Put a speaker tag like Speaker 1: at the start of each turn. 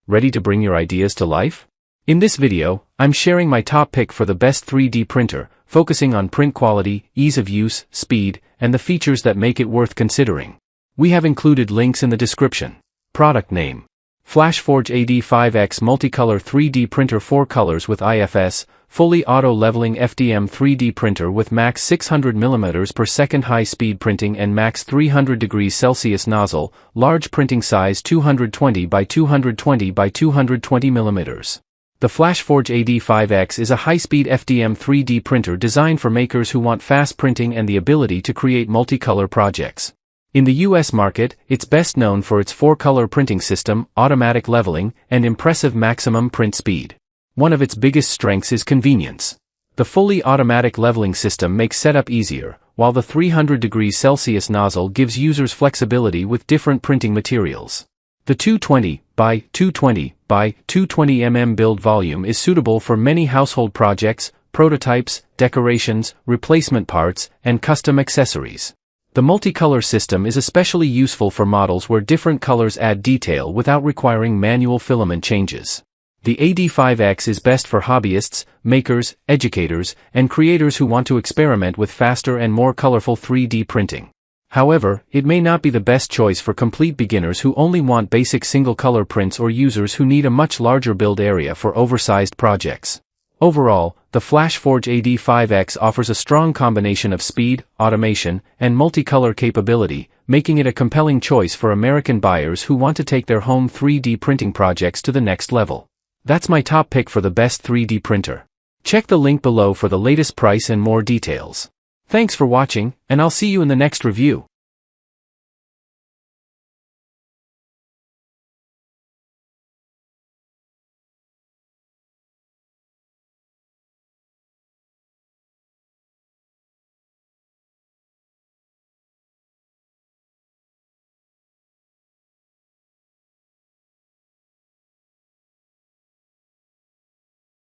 Speaker 1: Ready to bring your ideas to life? In this video, I'm sharing my top pick for the best 3D printer, focusing on print quality, ease of use, speed, and the features that make it worth considering. We have included links in the description. Product name: FLASHFORGE AD5X Multicolor 3D Printer, 4 colors with IFS, fully auto-leveling FDM 3D printer with max 600 mm per second high-speed printing and max 300 degrees Celsius nozzle, large printing size 220 by 220 by 220 mm. The FLASHFORGE AD5X is a high-speed FDM 3D printer designed for makers who want fast printing and the ability to create multicolor projects. In the US market, it's best known for its 4-color printing system, automatic leveling, and impressive maximum print speed. One of its biggest strengths is convenience. The fully automatic leveling system makes setup easier, while the 300 degrees Celsius nozzle gives users flexibility with different printing materials. The 220 by 220 by 220 mm build volume is suitable for many household projects, prototypes, decorations, replacement parts, and custom accessories. The multicolor system is especially useful for models where different colors add detail without requiring manual filament changes. The AD5X is best for hobbyists, makers, educators, and creators who want to experiment with faster and more colorful 3D printing. However, it may not be the best choice for complete beginners who only want basic single-color prints or users who need a much larger build area for oversized projects. Overall, the FLASHFORGE AD5X offers a strong combination of speed, automation, and multicolor capability, making it a compelling choice for American buyers who want to take their home 3D printing projects to the next level. That's my top pick for the best 3D printer. Check the link below for the latest price and more details. Thanks for watching, and I'll see you in the next review.